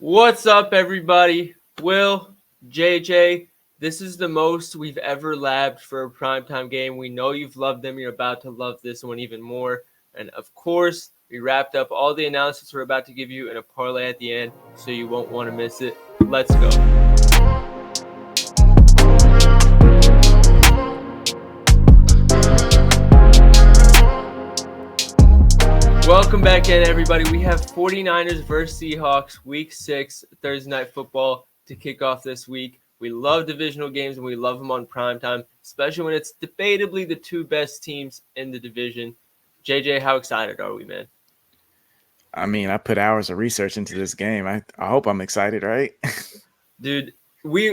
What's up, everybody? Will, JJ, this is the most we've ever labbed for a primetime game. We know you've loved them. You're about to love this one even more. And of course, we wrapped up all the announcements we're about to give you in a parlay at the end, so you won't want to miss it. Let's go. Welcome back in, everybody. We have 49ers versus Seahawks, Week 6, Thursday Night Football to kick off this week. We love divisional games, and we love them on primetime, especially when it's debatably the two best teams in the division. JJ, how excited are we, man? I mean, I put hours of research into this game. I hope I'm excited, right? Dude, we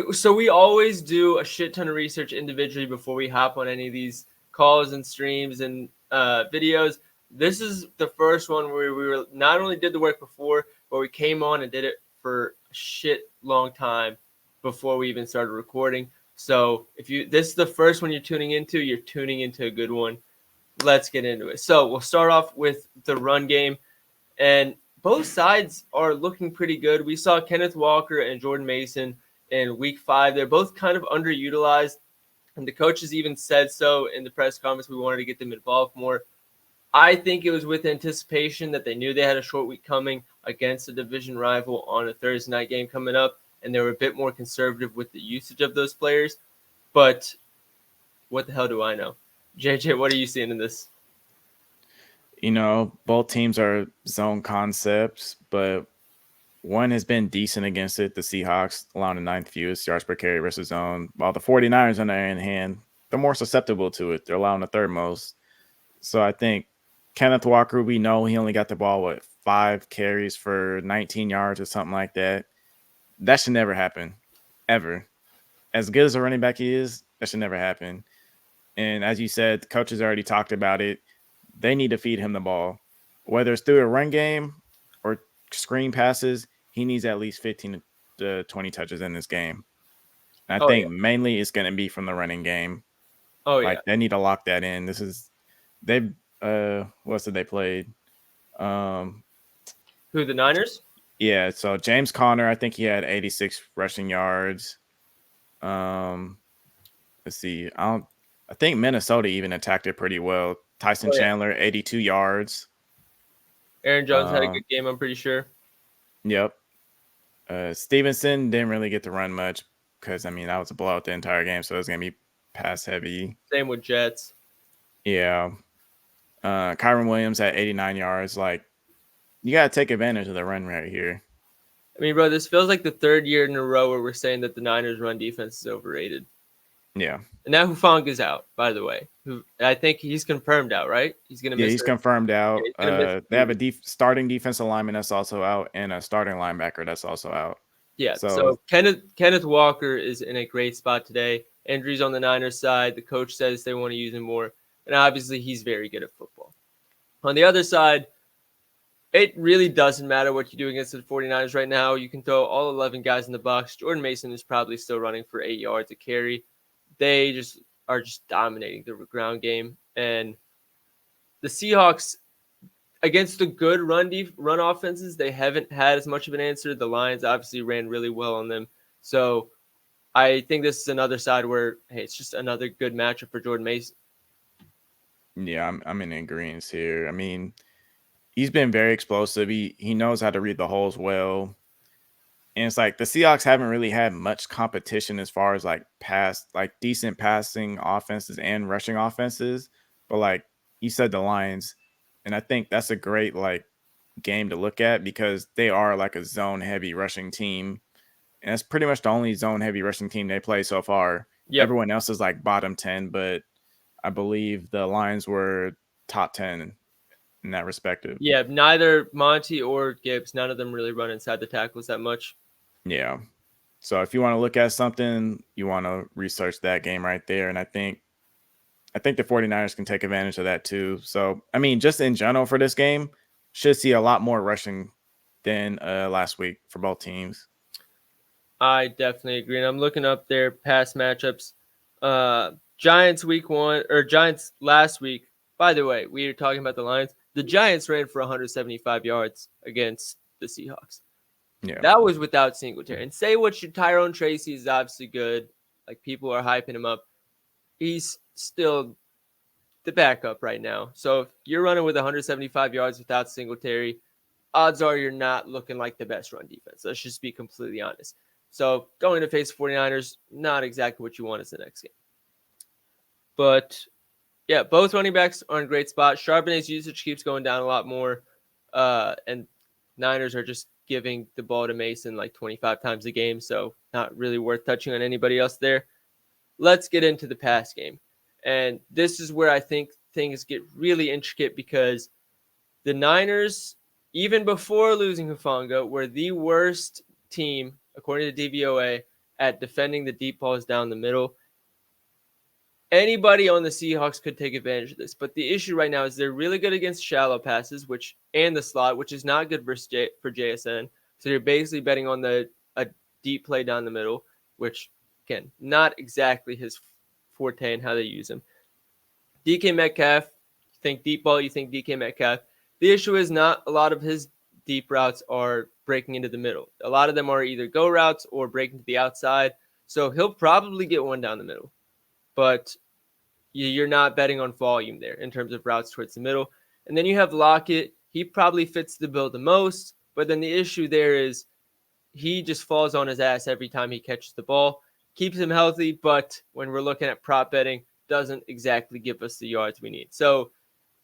always do a shit ton of research individually before we hop on any of these calls and streams and videos. This is the first one where we were not only did the work before, but we came on and did it for a shit long time before we even started recording. So this is the first one you're tuning into a good one. Let's get into it. So we'll start off with the run game, and both sides are looking pretty good. We saw Kenneth Walker and Jordan Mason in Week 5. They're both kind of underutilized, and the coaches even said so in the press conference. We wanted to get them involved more. I think it was with anticipation that they knew they had a short week coming against a division rival on a Thursday night game coming up, and they were a bit more conservative with the usage of those players. But what the hell do I know? JJ, what are you seeing in this? You know, both teams are zone concepts, but one has been decent against it. The Seahawks allowing the ninth fewest yards per carry versus zone, while the 49ers on their hand, they're more susceptible to it. They're allowing the third most. So I think Kenneth Walker, we know he only got the ball, 5 carries for 19 yards or something like that. That should never happen, ever. As good as a running back he is, that should never happen. And as you said, the coaches already talked about it. They need to feed him the ball. Whether it's through a run game or screen passes, he needs at least 15 to 20 touches in this game. And I think mainly it's going to be from the running game. They need to lock that in. What's it they played? Who, the Niners? Yeah, so James Conner, I think he had 86 rushing yards. Let's see. I think Minnesota even attacked it pretty well. Tyson Chandler, 82 yards. Aaron Jones had a good game, I'm pretty sure. Yep. Stevenson didn't really get to run much because, that was a blowout the entire game, so it was going to be pass heavy. Same with Jets. Yeah. Kyron Williams at 89 yards. You got to take advantage of the run right here. Bro, this feels like the third year in a row where we're saying that the Niners' run defense is overrated. Yeah. And now Hufanga is out, by the way. I think he's confirmed out, right? He's going to miss. Yeah, he's confirmed out. They have a starting defensive lineman that's also out and a starting linebacker that's also out. Yeah, so Kenneth Walker is in a great spot today. Injuries on the Niners side. The coach says they want to use him more. And obviously, he's very good at football. On the other side, it really doesn't matter what you do against the 49ers right now. You can throw all 11 guys in the box. Jordan Mason is probably still running for 8 yards a carry. They are dominating the ground game. And the Seahawks, against the good run offenses, they haven't had as much of an answer. The Lions obviously ran really well on them. So I think this is another side where, hey, it's just another good matchup for Jordan Mason. Yeah, I'm in agreement here. He's been very explosive. He knows how to read the holes well. And it's the Seahawks haven't really had much competition as far as decent passing offenses and rushing offenses. But you said, the Lions, and I think that's a great game to look at because they are a zone heavy rushing team. And that's pretty much the only zone heavy rushing team they play so far. Yep. Everyone else is bottom 10, but I believe the Lions were top 10 in that respective. Yeah, neither Monty or Gibbs, none of them really run inside the tackles that much. Yeah. So if you want to look at something, you want to research that game right there. And I think the 49ers can take advantage of that too. So, just in general for this game, should see a lot more rushing than last week for both teams. I definitely agree. And I'm looking up their past matchups. Giants Giants last week. By the way, we were talking about the Lions. The Giants ran for 175 yards against the Seahawks. Yeah. That was without Singletary. And say what you Tyrone Tracy is obviously good. Like people are hyping him up. He's still the backup right now. So if you're running with 175 yards without Singletary, odds are you're not looking like the best run defense. Let's just be completely honest. So going to face 49ers, not exactly what you want as the next game. But yeah, both running backs are in a great spot. Charbonnet's usage keeps going down a lot more. And Niners are just giving the ball to Mason like 25 times a game. So not really worth touching on anybody else there. Let's get into the pass game. And this is where I think things get really intricate because the Niners, even before losing Hufanga, were the worst team, according to DVOA, at defending the deep balls down the middle. Anybody on the Seahawks could take advantage of this, but the issue right now is they're really good against shallow passes, and the slot, which is not good for JSN. So you're basically betting on a deep play down the middle, which again, not exactly his forte and how they use him. DK Metcalf, you think deep ball, you think DK Metcalf. The issue is not a lot of his deep routes are breaking into the middle. A lot of them are either go routes or breaking to the outside. So he'll probably get one down the middle. But you're not betting on volume there in terms of routes towards the middle. And then you have Lockett. He probably fits the bill the most. But then the issue there is he just falls on his ass every time he catches the ball. Keeps him healthy, but when we're looking at prop betting, doesn't exactly give us the yards we need. So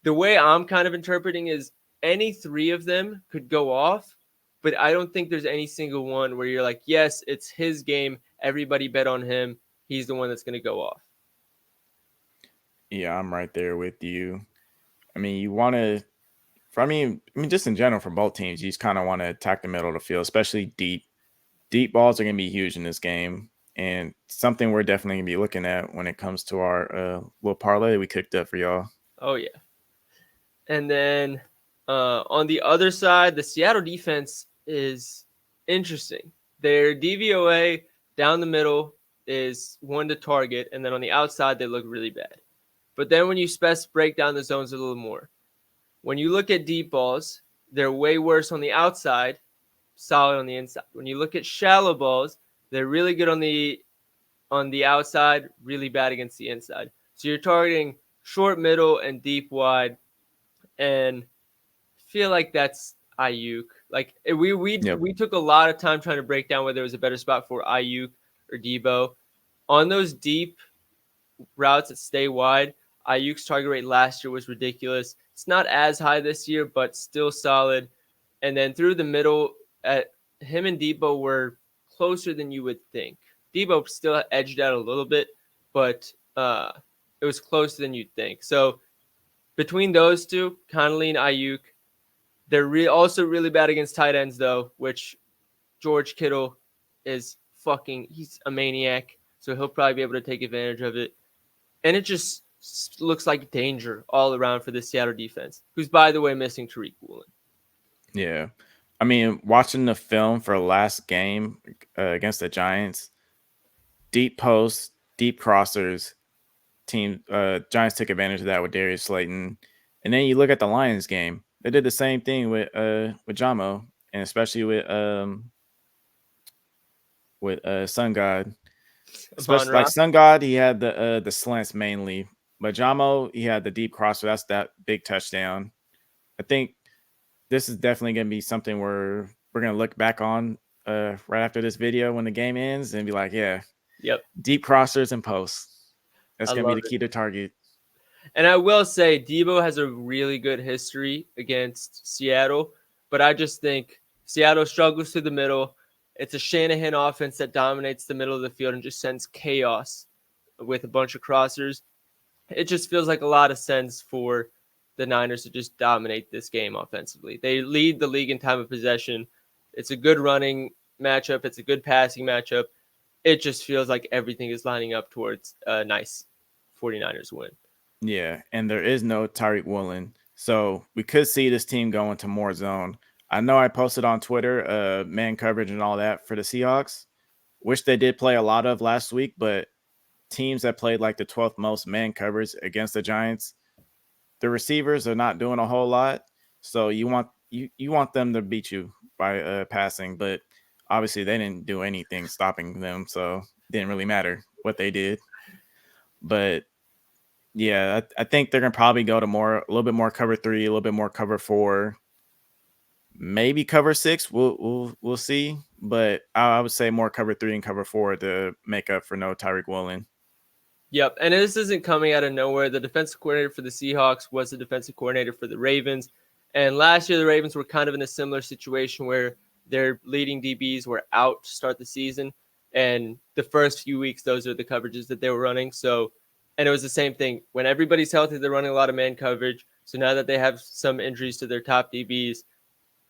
the way I'm kind of interpreting is any three of them could go off, but I don't think there's any single one where you're like, yes, it's his game. Everybody bet on him. He's the one that's going to go off. Yeah, I'm right there with you. I mean, you want to, I mean, just in general for both teams, you just kind of want to attack the middle of the field, especially deep. Deep balls are going to be huge in this game, and something we're definitely going to be looking at when it comes to our little parlay we cooked up for y'all. Oh, yeah. And then on the other side, the Seattle defense is interesting. Their DVOA down the middle is one to target, and then on the outside, they look really bad. But then when you break down the zones a little more, when you look at deep balls, they're way worse on the outside, solid on the inside. When you look at shallow balls, they're really good on the outside, really bad against the inside. So you're targeting short, middle, and deep wide, and feel like that's Ayuk. Like we took a lot of time trying to break down whether there was a better spot for Ayuk or Debo. On those deep routes that stay wide, Ayuk's target rate last year was ridiculous. It's not as high this year, but still solid. And then through the middle, him and Debo were closer than you would think. Debo still edged out a little bit, but it was closer than you'd think. So between those two, kind of lean Ayuk. They're also really bad against tight ends, though, which George Kittle is he's a maniac. So he'll probably be able to take advantage of it. And it just looks like danger all around for the Seattle defense, who's, by the way, missing Tariq Woolen. Yeah. I mean, watching the film for last game against the Giants, deep posts, deep crossers, Giants took advantage of that with Darius Slayton. And then you look at the Lions game, they did the same thing with Jamo, and especially with Sun God. Especially like Sun God, he had the slants mainly. But Jamo, he had the deep crosser. That's that big touchdown. I think this is definitely going to be something we're going to look back on right after this video when the game ends and be like, yeah, yep, deep crossers and posts. That's going to be the key to target. And I will say Debo has a really good history against Seattle, but I just think Seattle struggles through the middle. It's a Shanahan offense that dominates the middle of the field and just sends chaos with a bunch of crossers. It just feels like a lot of sense for the Niners to just dominate this game offensively. They lead the league in time of possession. It's a good running matchup. It's a good passing matchup. It just feels like everything is lining up towards a nice 49ers win. Yeah, and there is no Tariq Woolen. So we could see this team go into more zone. I know I posted on Twitter man coverage and all that for the Seahawks, which they did play a lot of last week, but teams that played like the 12th most man coverage against the Giants, the receivers are not doing a whole lot. So you want them to beat you by passing, but Obviously, they didn't do anything stopping them, so it didn't really matter what they did. But yeah, I think they're gonna probably go to a little bit more cover 3, a little bit more cover 4, maybe cover 6. We'll see. But I would say more cover 3 and cover 4 to make up for no Tyreek Woolen. Yep, and this isn't coming out of nowhere. The defensive coordinator for the Seahawks was the defensive coordinator for the Ravens. And last year, the Ravens were kind of in a similar situation where their leading DBs were out to start the season. And the first few weeks, those are the coverages that they were running. So, and it was the same thing. When everybody's healthy, they're running a lot of man coverage. So now that they have some injuries to their top DBs,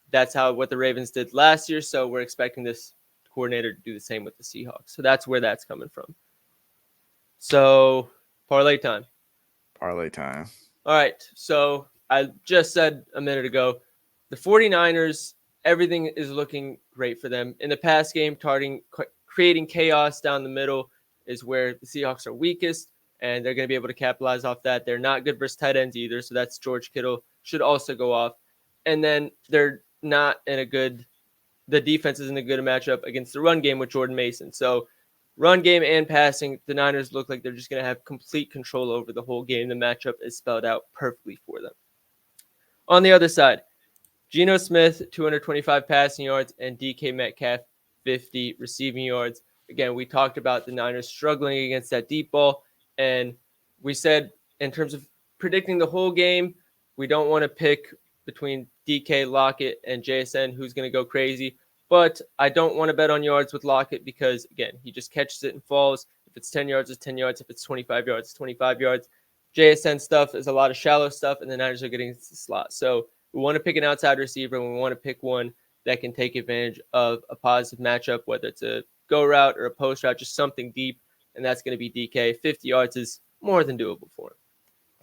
that's what the Ravens did last year. So we're expecting this coordinator to do the same with the Seahawks. So that's where that's coming from. So, parlay time. Parlay time. All right. So, I just said a minute ago, the 49ers, everything is looking great for them. In the past game, creating chaos down the middle is where the Seahawks are weakest, and they're going to be able to capitalize off that. They're not good versus tight ends either, so that's George Kittle. Should also go off. And then they're not in a good – the defense isn't a good matchup against the run game with Jordan Mason. So, run game and passing, the Niners look like they're just going to have complete control over the whole game. The matchup is spelled out perfectly for them. On the other side, Geno Smith, 225 passing yards, and DK Metcalf, 50 receiving yards. Again, we talked about the Niners struggling against that deep ball, and we said in terms of predicting the whole game, we don't want to pick between DK, Lockett, and JSN who's going to go crazy. But I don't want to bet on yards with Lockett because, again, he just catches it and falls. If it's 10 yards, it's 10 yards. If it's 25 yards, it's 25 yards. JSN stuff is a lot of shallow stuff, and the Niners are getting into the slot. So we want to pick an outside receiver, and we want to pick one that can take advantage of a positive matchup, whether it's a go route or a post route, just something deep, and that's going to be DK. 50 yards is more than doable for him.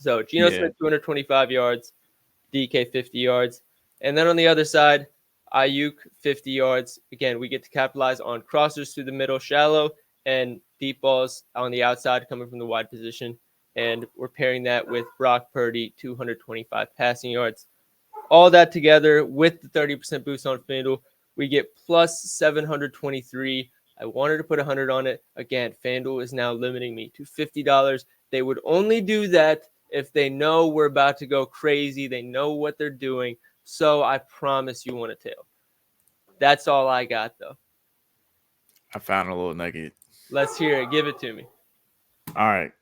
So Geno Smith, 225 yards, DK, 50 yards. And then on the other side, Ayuk, 50 yards. Again, we get to capitalize on crossers through the middle, shallow, and deep balls on the outside coming from the wide position. And we're pairing that with Brock Purdy, 225 passing yards. All that together with the 30% boost on FanDuel, we get plus 723. I wanted to put 100 on it. Again, FanDuel is now limiting me to $50. They would only do that if they know we're about to go crazy. They know what they're doing. So I promise you want a tail. That's all I got, though. I found a little nugget. Let's hear it. Give it to me. All right.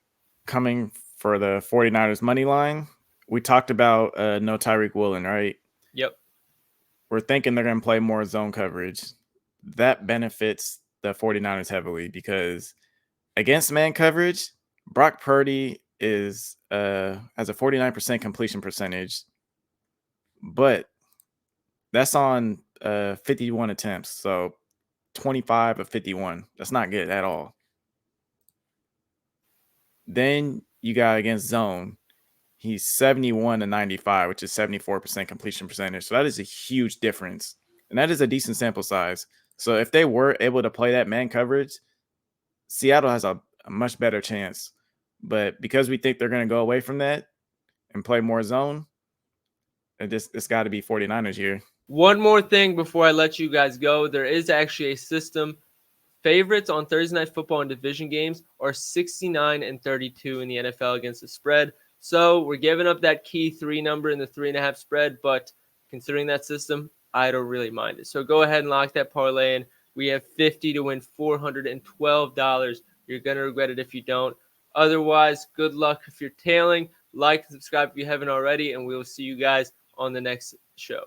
Coming for the 49ers money line, we talked about no Tyreek Woolen, right? Yep. We're thinking they're going to play more zone coverage. That benefits the 49ers heavily because against man coverage, Brock Purdy has a 49% completion percentage, but that's on 51 attempts. So 25 of 51. That's not good at all. Then you got against zone. He's 71 to 95, which is 74% completion percentage. So that is a huge difference. And that is a decent sample size. So if they were able to play that man coverage, Seattle has a much better chance. But because we think they're going to go away from that and play more zone, it's got to be 49ers here. One more thing before I let you guys go. There is actually a system. Favorites on Thursday Night Football and division games are 69 and 32 in the NFL against the spread. So we're giving up that key 3 number in the 3.5 spread, but considering that system, I don't really mind it. So go ahead and lock that parlay in. We have 50 to win $412. You're going to regret it if you don't. Otherwise, good luck if you're tailing. Like and subscribe if you haven't already, and we will see you guys on the next show.